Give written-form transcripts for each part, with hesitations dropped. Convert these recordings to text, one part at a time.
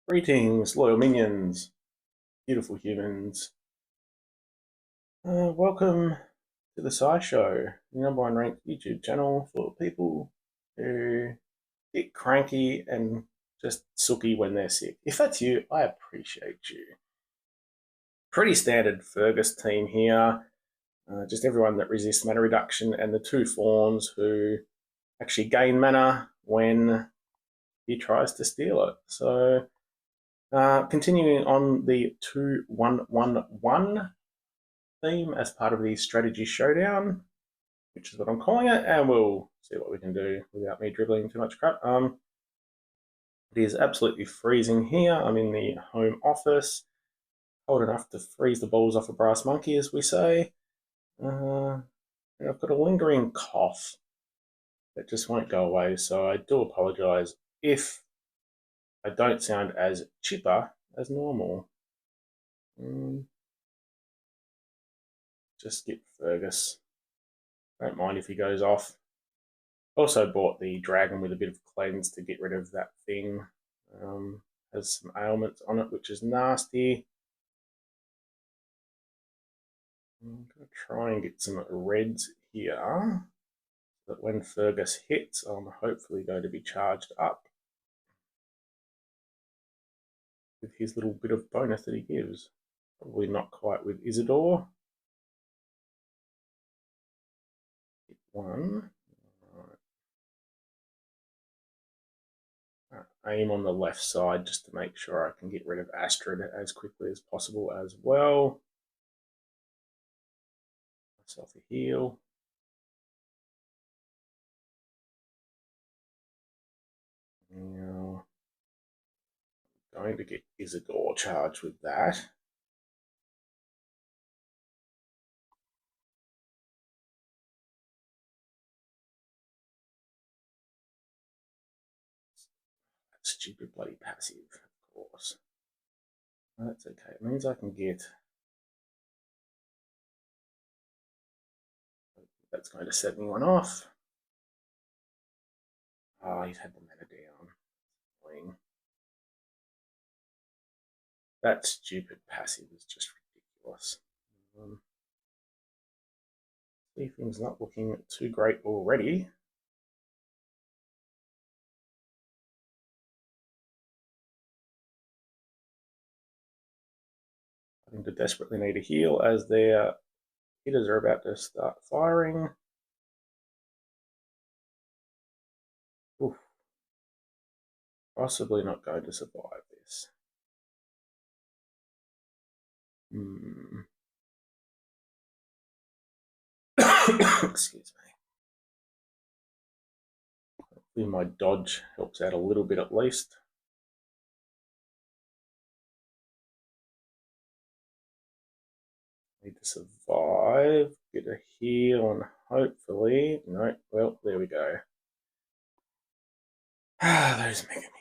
Greetings, loyal minions, beautiful humans. Welcome to the Sci Show, the number one ranked YouTube channel for people who get cranky and just sooky when they're sick. If that's you, I appreciate you. Pretty standard Fergus team here. Just everyone that resists mana reduction and the two fawns who actually gain mana when he tries to steal it. So continuing on the 2-1-1-1 theme as part of the strategy showdown, which is what I'm calling it, and we'll see what we can do without me dribbling too much crap. It is absolutely freezing here. I'm in the home office, cold enough to freeze the balls off a brass monkey, as we say. And I've got a lingering cough that just won't go away, so I do apologise if I don't sound as chipper as normal. Just skip Fergus. Don't mind if he goes off. Also bought the dragon with a bit of cleanse to get rid of that thing. Has some ailments on it, which is nasty. I'm going to try and get some reds here, so that when Fergus hits, I'm hopefully going to be charged up with his little bit of bonus that he gives. Probably not quite with Isidore. Hit one. Aim on the left side just to make sure I can get rid of Astrid as quickly as possible as well. Myself a heal. Now, I'm going to get Isidore charged with that. That stupid bloody passive, of course. That's okay. It means I can get... That's going to set me one off. Oh, he's had the mana down. Annoying. That stupid passive is just ridiculous. See, things not looking too great already. I think they desperately need a heal as their hitters are about to start firing. Oof. Possibly not going to survive this. Excuse me. Hopefully my dodge helps out a little bit at least. Need to survive, get a heal, and hopefully... No, well, there we go. Ah, those mega minions.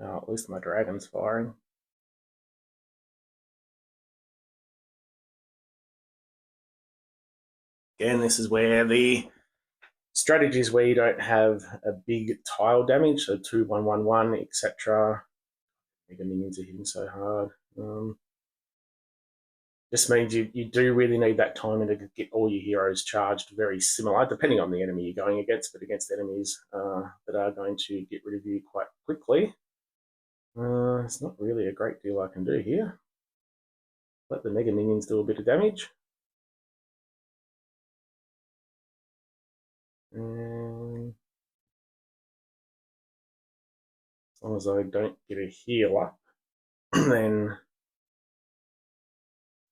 Oh, at least my dragon's firing. Again, this is where the strategies where you don't have a big tile damage, so 2-1-1-1, etc. Mega minions are hitting so hard. Just means you do really need that timing to get all your heroes charged very similar, depending on the enemy you're going against, but against enemies that are going to get rid of you quite quickly. It's not really a great deal I can do here. Let the mega minions do a bit of damage. As long as I don't get a heal up, then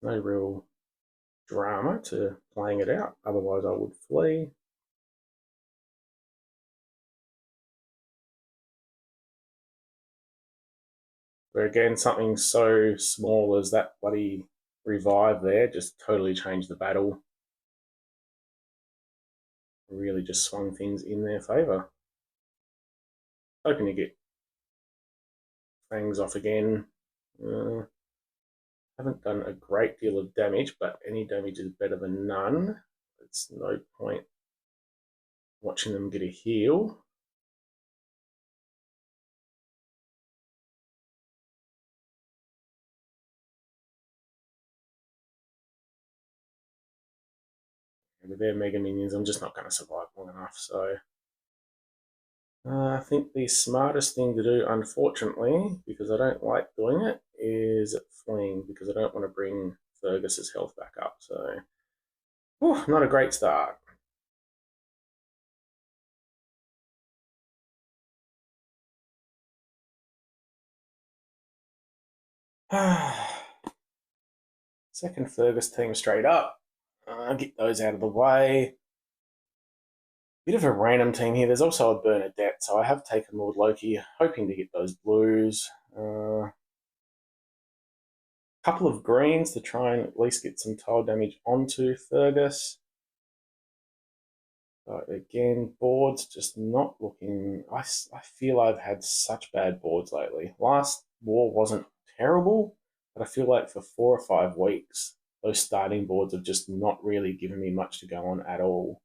no real drama to playing it out. Otherwise I would flee. But again, something so small as that bloody revive there just totally changed the battle. Really just swung things in their favour. Hoping to get fangs off again. Haven't done a great deal of damage, but any damage is better than none. it's no point watching them get a heal. With their Mega Minions, I'm just not going to survive long enough. So I think the smartest thing to do, unfortunately, because I don't like doing it, is fleeing, because I don't want to bring Fergus's health back up. So, not a great start. Second Fergus team straight up. Get those out of the way. Bit of a random team here. There's also a Bernadette, so I have taken Lord Loki, hoping to get those blues. Couple of greens to try and at least get some tile damage onto Fergus. But again, boards just not looking... I feel I've had such bad boards lately. Last war wasn't terrible, but I feel like for 4 or 5 weeks, those starting boards have just not really given me much to go on at all.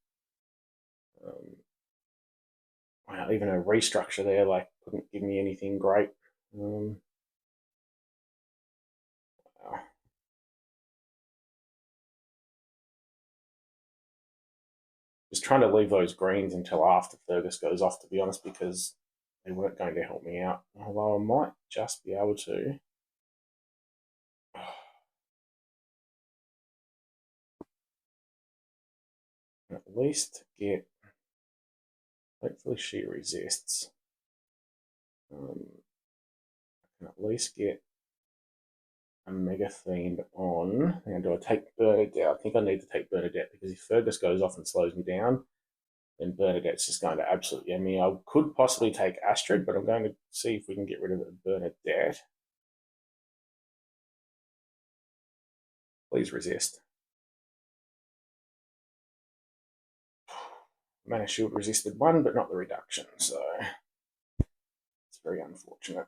Wow, even a restructure there, like, couldn't give me anything great. Wow. Just trying to leave those greens until after Fergus goes off, to be honest, because they weren't going to help me out. Although I might just be able to. At least get... Hopefully she resists. I can at least get a Mega Fiend on. Now, do I take Bernadette? I think I need to take Bernadette, because if Fergus goes off and slows me down, then Bernadette's just going to absolutely end me. I could possibly take Astrid, but I'm going to see if we can get rid of Bernadette. Please resist. Mana Shield resisted 1, but not the reduction, so it's very unfortunate.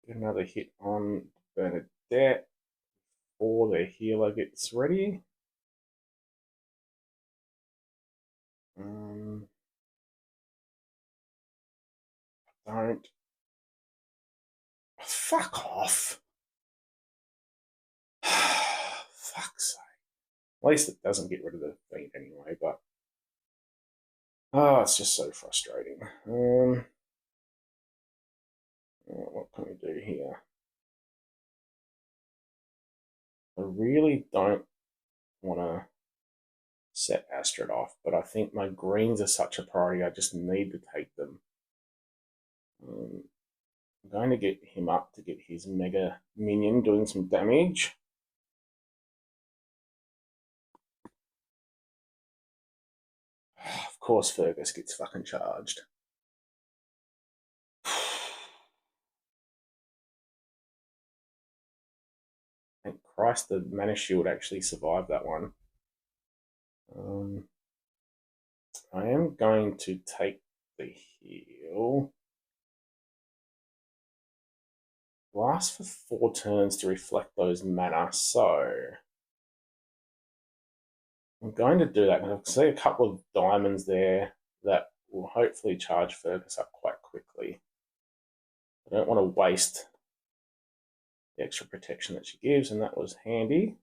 Get another hit on Bernadette before the healer gets ready. Don't. Fuck off. Fuck's sake. At least it doesn't get rid of the Fiend anyway, but... Oh, it's just so frustrating. What can we do here? I really don't want to set Astrid off, but I think my greens are such a priority, I just need to take them. I'm going to get him up to get his Mega Minion doing some damage. Of course Fergus gets fucking charged. Thank Christ the Mana Shield actually survived that one. I am going to take the heal. Last for 4 turns to reflect those mana, so I'm going to do that, because I can see a couple of diamonds there that will hopefully charge Fergus up quite quickly. I don't want to waste the extra protection that she gives, and that was handy.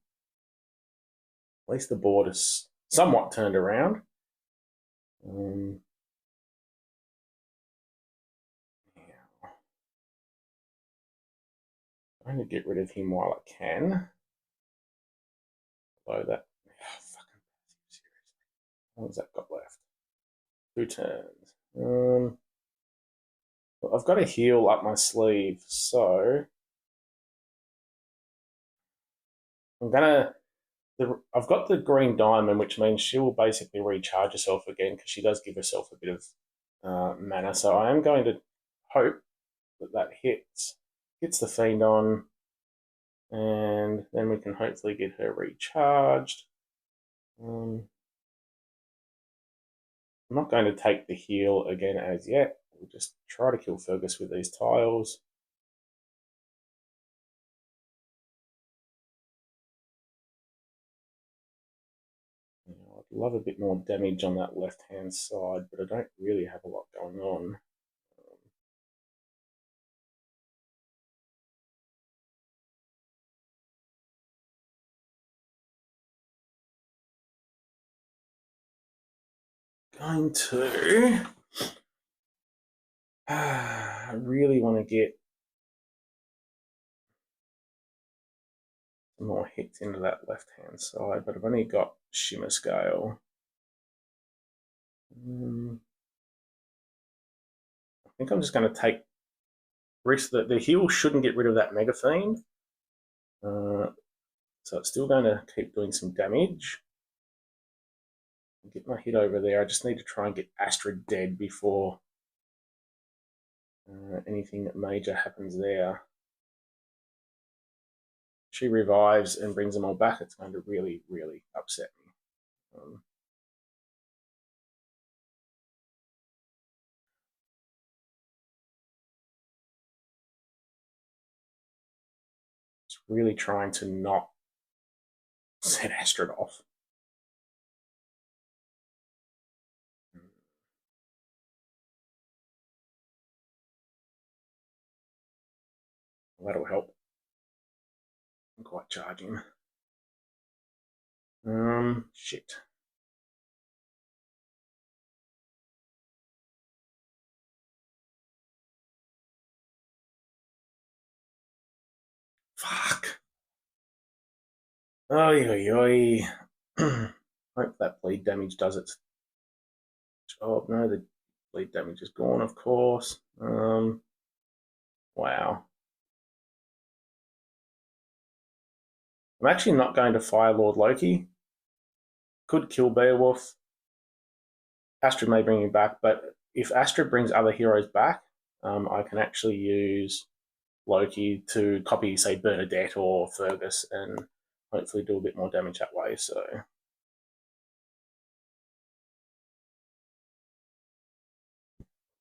At least the board is somewhat turned around. I'm going to get rid of him while I can. Although that... fucking seriously. How long's that got left? 2 turns. I've got a heal up my sleeve, so I'm gonna... I've got the green diamond, which means she will basically recharge herself again, because she does give herself a bit of mana. So I am going to hope that that hits the Fiend on, and then we can hopefully get her recharged. I'm not going to take the heal again as yet. We'll just try to kill Fergus with these tiles. love a bit more damage on that left-hand side, but I don't really have a lot going on. Going to I really want to get some more hits into that left-hand side, but I've only got Shimmer Scale. I think I'm just going to take risk that the heal shouldn't get rid of that Mega Fiend. So it's still going to keep doing some damage. Get my hit over there. I just need to try and get Astrid dead before anything major happens there. She revives and brings them all back. It's going to really, really upset me. Just really trying to not set Astrid off. That'll help. I'm quite charging. Shit. Fuck. Oi, oi, oi. Hope that bleed damage does its job. No, the bleed damage is gone, of course. Wow. I'm actually not going to fire Lord Loki. Could kill Beowulf. Astrid may bring him back, but if Astrid brings other heroes back, I can actually use Loki to copy, say, Bernadette or Fergus and hopefully do a bit more damage that way. So, of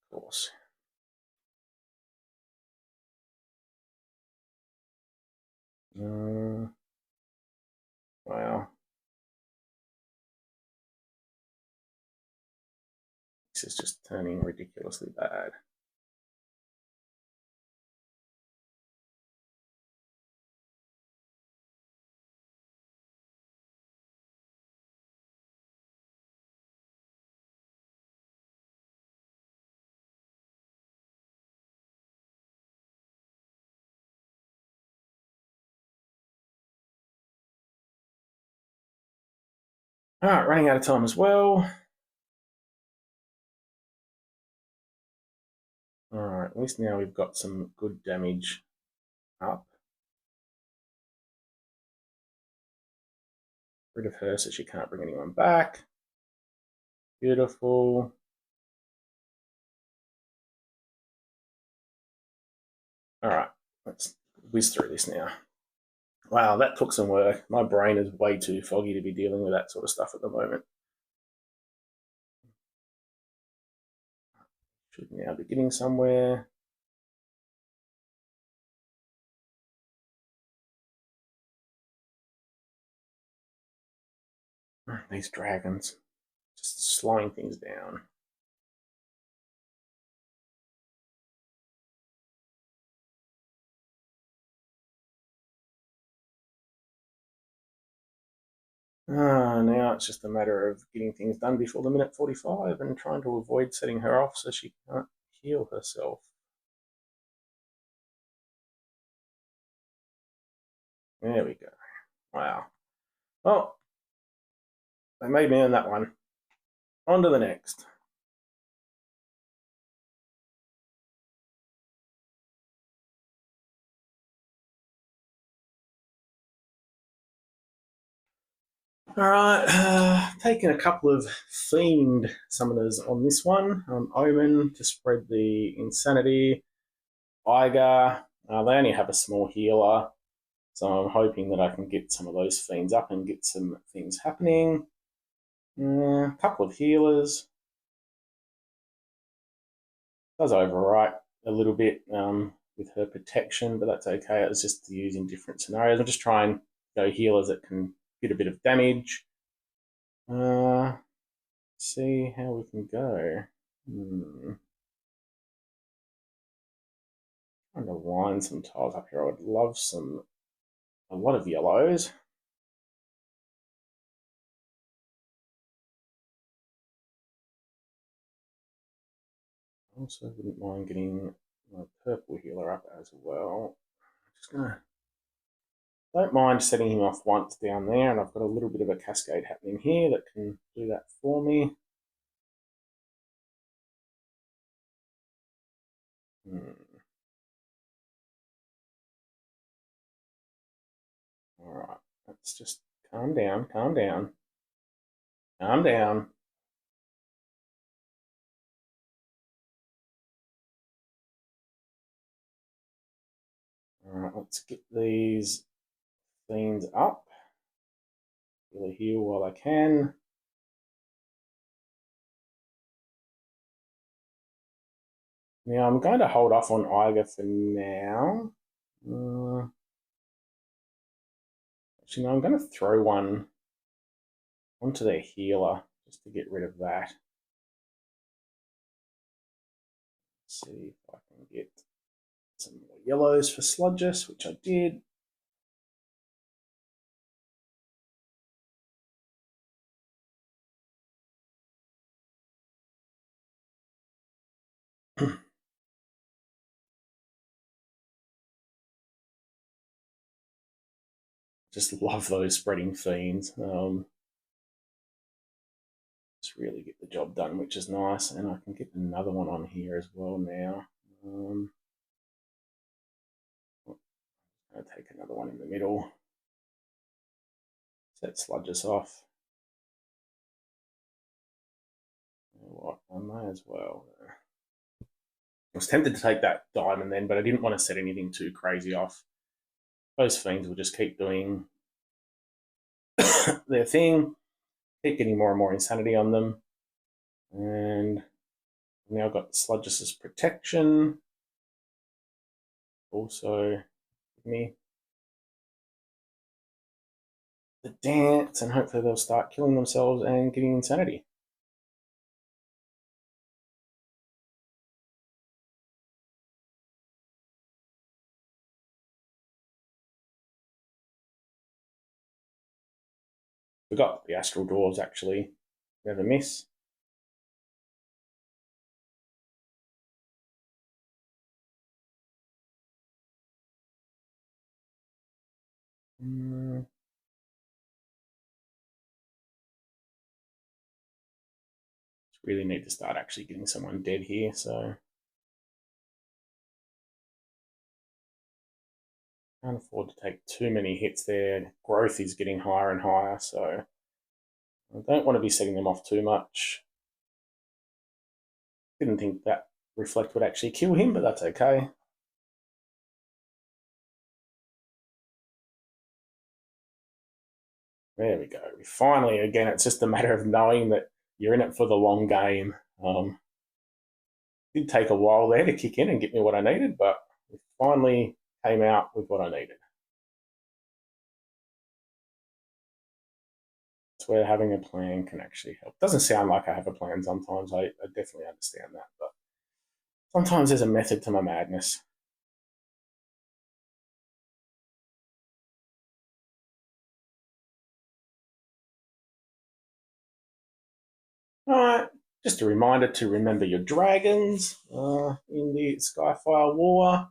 course. Wow. This is just turning ridiculously bad. All right, running out of time as well. All right, at least now we've got some good damage up. Rid of her so she can't bring anyone back. Beautiful. All right, let's whiz through this now. Wow, that took some work. My brain is way too foggy to be dealing with that sort of stuff at the moment. Should now be getting somewhere. These dragons, just slowing things down. Now it's just a matter of getting things done before the minute 45 and trying to avoid setting her off so she can't heal herself. There we go. Wow. Well, they made me earn that one. On to the next. All right, taking a couple of Fiend summoners on this one. Omen to spread the insanity. Eiger, they only have a small healer, so I'm hoping that I can get some of those Fiends up and get some things happening. A couple of healers. Does overwrite a little bit with her protection, but that's okay. It was just to use in different scenarios. I'm just trying to go healers that can get a bit of damage. See how we can go. Trying to line some tiles up here. I would love a lot of yellows. Also wouldn't mind getting my purple healer up as well. Don't mind setting him off once down there, and I've got a little bit of a cascade happening here that can do that for me. Alright, let's just calm down, calm down. Calm down. Alright, let's get these things up. Really heal while I can. Now I'm going to hold off on Iger for now. Actually, no, I'm going to throw one onto their healer just to get rid of that. Let's see if I can get some more yellows for Sludgus, which I did. Just love those spreading fiends. Just really get the job done, which is nice. And I can get another one on here as well now. I'll take another one in the middle. Set Sludgus off. You know what? I may as well. I was tempted to take that diamond then, but I didn't want to set anything too crazy off. Those fiends will just keep doing their thing, keep getting more and more insanity on them. And now I've got Sludgus's protection. Also, give me the dance, and hopefully they'll start killing themselves and getting insanity. Forgot the astral dwarves actually. Never miss. Really need to start actually getting someone dead here, so can't afford to take too many hits there. Growth is getting higher and higher, so I don't want to be setting them off too much. Didn't think that Reflect would actually kill him, but that's okay. There we go. Finally, again, it's just a matter of knowing that you're in it for the long game. Did take a while there to kick in and get me what I needed, but it finally came out with what I needed. That's where having a plan can actually help. Doesn't sound like I have a plan sometimes. I definitely understand that, but sometimes there's a method to my madness. All right, just a reminder to remember your dragons in the Skyfire War.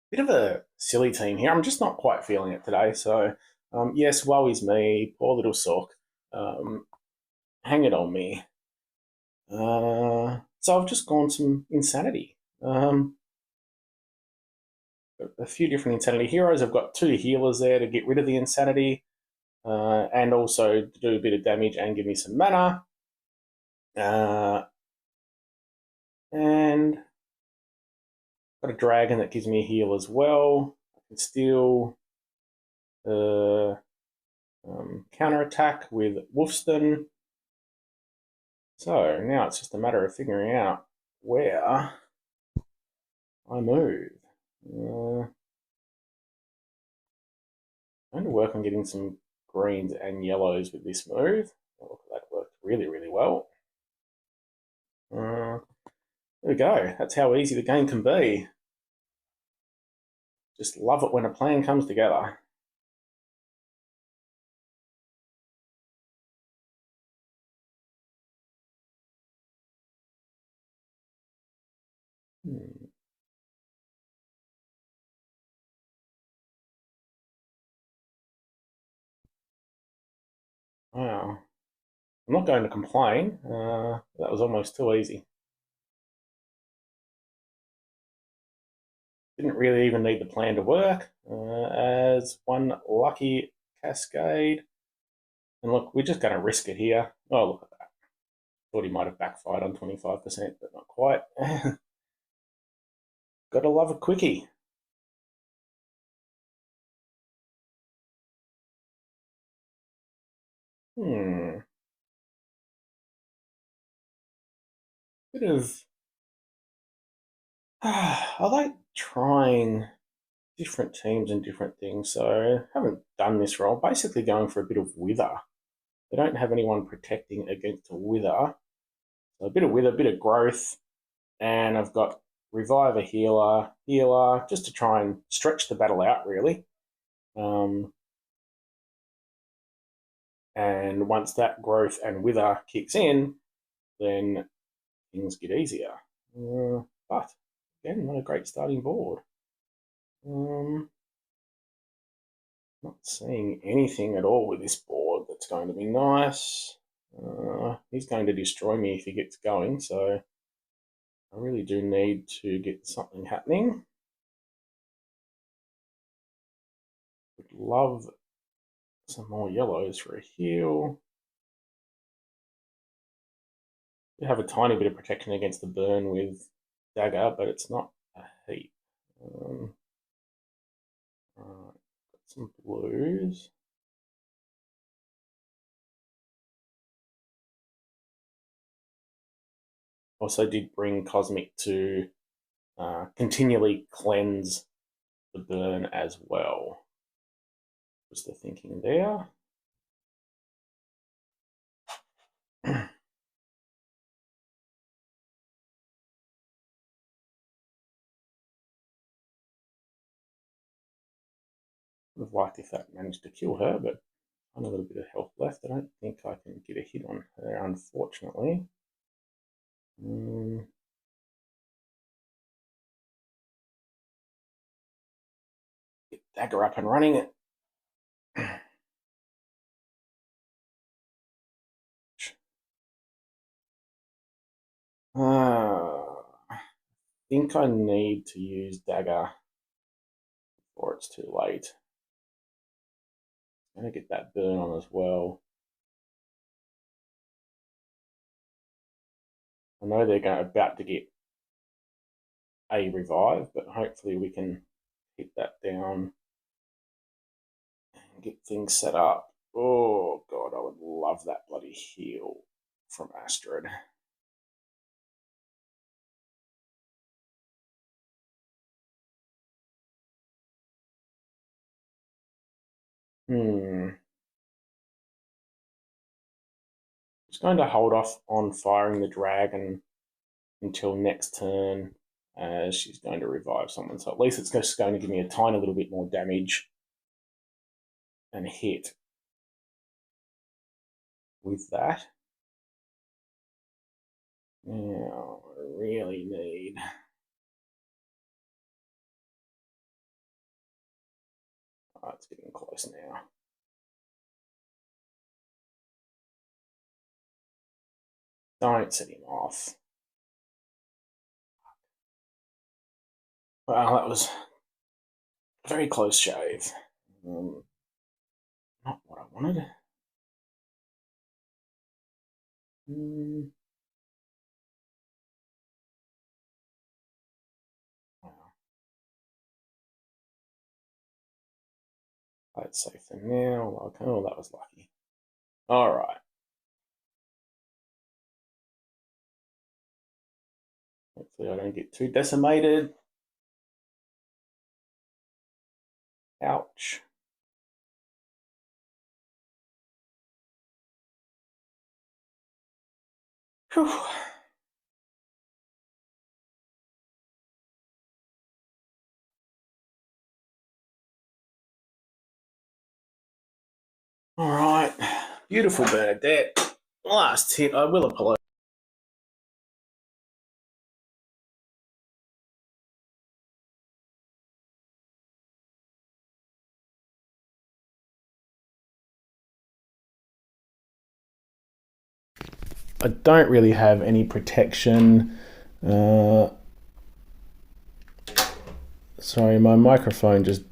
Bit of a silly team here. I'm just not quite feeling it today. So, yes, woe is me. Poor little sock. Hang it on me. So I've just gone some insanity. A few different insanity heroes. I've got 2 healers there to get rid of the insanity and also do a bit of damage and give me some mana. And got a dragon that gives me a heal as well. I can steal counterattack with Wolfston. So now it's just a matter of figuring out where I move. I'm going to work on getting some greens and yellows with this move. Oh, look, that worked really, really well. There we go. That's how easy the game can be. Just love it when a plan comes together. Wow. I'm not going to complain. That was almost too easy. Didn't really even need the plan to work. As one lucky cascade. And look, we're just going to risk it here. Oh, look at that. Thought he might have backfired on 25%, but not quite. Gotta love a quickie. Hmm. Bit of. I like trying different teams and different things, so I haven't done this role. Basically, going for a bit of wither. They don't have anyone protecting against a wither. So a bit of wither, a bit of growth, and I've got revive a healer, just to try and stretch the battle out, really. And once that growth and wither kicks in, then things get easier. But again, not a great starting board. Not seeing anything at all with this board that's going to be nice. He's going to destroy me if he gets going, so I really do need to get something happening. Would love some more yellows for a heal. We have a tiny bit of protection against the burn with dagger, but it's not a heap. Got some blues. Also did bring Cosmic to continually cleanse the burn as well. Was the thinking there. Would have liked if that managed to kill her, but I'm a little bit of health left. I don't think I can get a hit on her, unfortunately. Get dagger up and running. I think I need to use dagger before it's too late. I'm going to get that burn on as well. I know they're about to get a revive, but hopefully we can keep that down and get things set up. Oh god, I would love that bloody heal from Astrid. Just going to hold off on firing the dragon until next turn, as she's going to revive someone. So at least it's just going to give me a tiny little bit more damage and hit with that. Now, I really need... Oh, it's getting close now. Don't set him off. Well, that was a very close shave. Not what I wanted. Wow. I'd say for now, okay, oh, that was lucky. All right. Hopefully I don't get too decimated. Ouch. Whew. All right, beautiful Bernadette. Last hit. I will apologise. I don't really have any protection. Sorry, my microphone just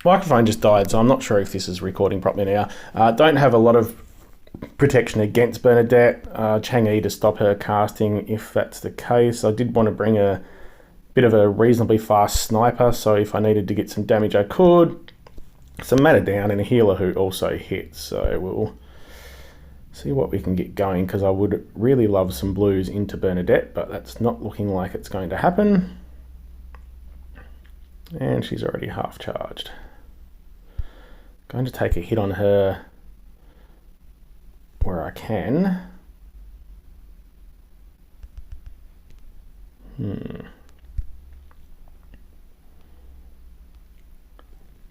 died, so I'm not sure if this is recording properly now. Don't have a lot of protection against Bernadette. Chang'e to stop her casting if that's the case. I did want to bring a bit of a reasonably fast sniper, so if I needed to get some damage I could. Some mana down and a healer who also hits, so we'll see what we can get going, because I would really love some blues into Bernadette, but that's not looking like it's going to happen. And she's already half charged. Going to take a hit on her where I can.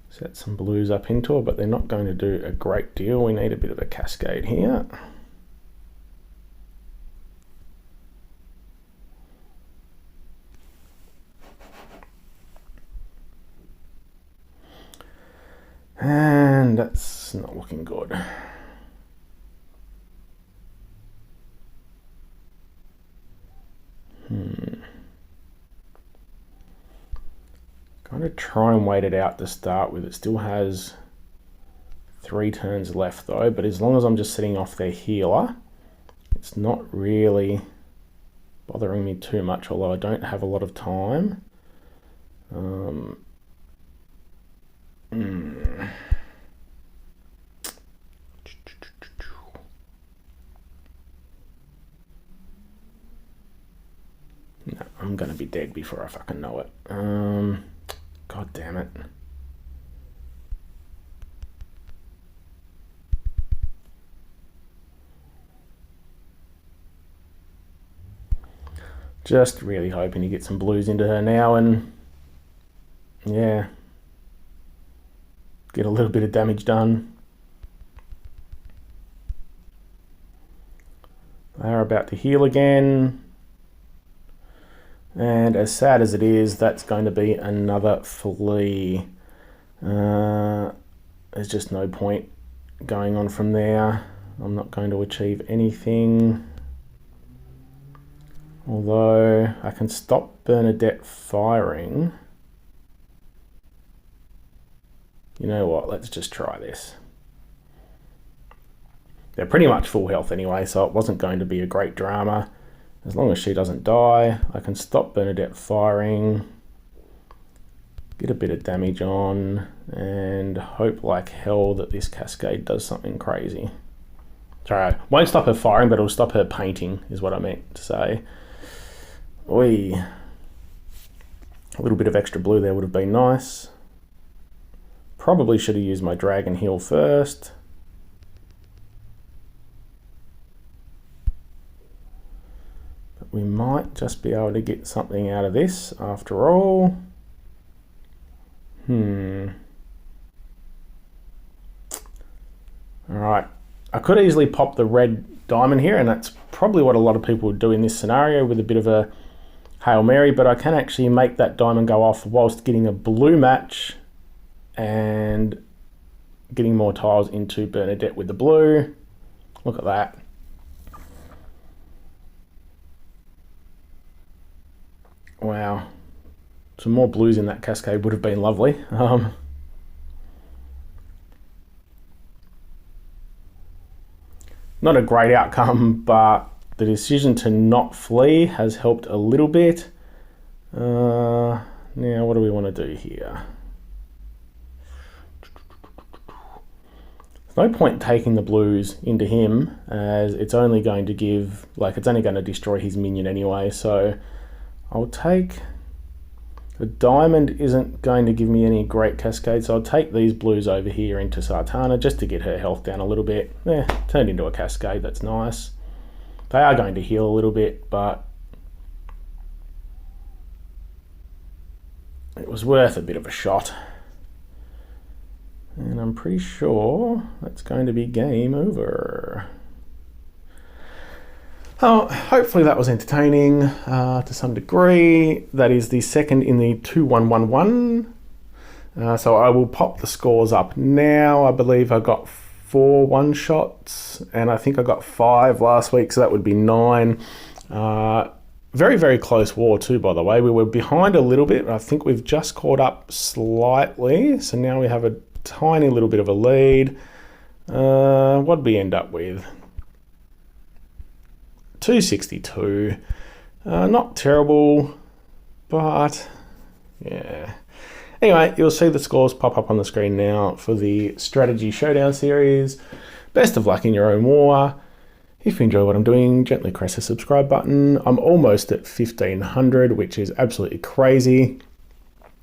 Set some blues up into her, but they're not going to do a great deal. We need a bit of a cascade here. And that's not looking good. Going to try and wait it out to start with. It still has 3 turns left though, but as long as I'm just setting off their healer, it's not really bothering me too much, although I don't have a lot of time. No, I'm gonna be dead before I fucking know it. God damn it. Just really hoping to get some blues into her now and yeah, get a little bit of damage done. They're about to heal again. And as sad as it is, that's going to be another flea. There's just no point going on from there. I'm not going to achieve anything. Although I can stop Bernadette firing. You know what, let's just try this. They're pretty much full health anyway, so it wasn't going to be a great drama. As long as she doesn't die, I can stop Bernadette firing, get a bit of damage on, and hope like hell that this cascade does something crazy. Sorry, I won't stop her firing, but it'll stop her painting, is what I meant to say. Oi. A little bit of extra blue there would have been nice. Probably should have used my dragon heal first. We might just be able to get something out of this after all. Alright, I could easily pop the red diamond here, and that's probably what a lot of people would do in this scenario with a bit of a Hail Mary, but I can actually make that diamond go off whilst getting a blue match and getting more tiles into Bernadette with the blue. Look at that. Wow, some more blues in that cascade would have been lovely. Not a great outcome, but the decision to not flee has helped a little bit. Now, what do we want to do here? There's no point taking the blues into him, as it's only going to give, it's only going to destroy his minion anyway, so I'll take, the diamond isn't going to give me any great cascade, so I'll take these blues over here into Sartana just to get her health down a little bit. Turned into a cascade, that's nice. They are going to heal a little bit, but it was worth a bit of a shot. And I'm pretty sure that's going to be game over. Oh, hopefully that was entertaining to some degree. That is the second in the 2-1-1-1. So I will pop the scores up now. I believe I got 4 one-shots, and I think I got 5 last week, so that would be 9. Very, very close war too, by the way. We were behind a little bit, but I think we've just caught up slightly. So now we have a tiny little bit of a lead. What did we end up with? 262. Not terrible, but yeah. Anyway, you'll see the scores pop up on the screen now for the Strategy Showdown series. Best of luck in your own war. If you enjoy what I'm doing, gently press the subscribe button. I'm almost at 1,500, which is absolutely crazy.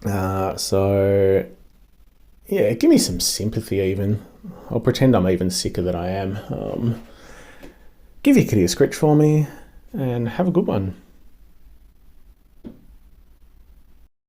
So yeah, give me some sympathy even. I'll pretend I'm even sicker than I am. Give your kitty a scritch for me, and have a good one.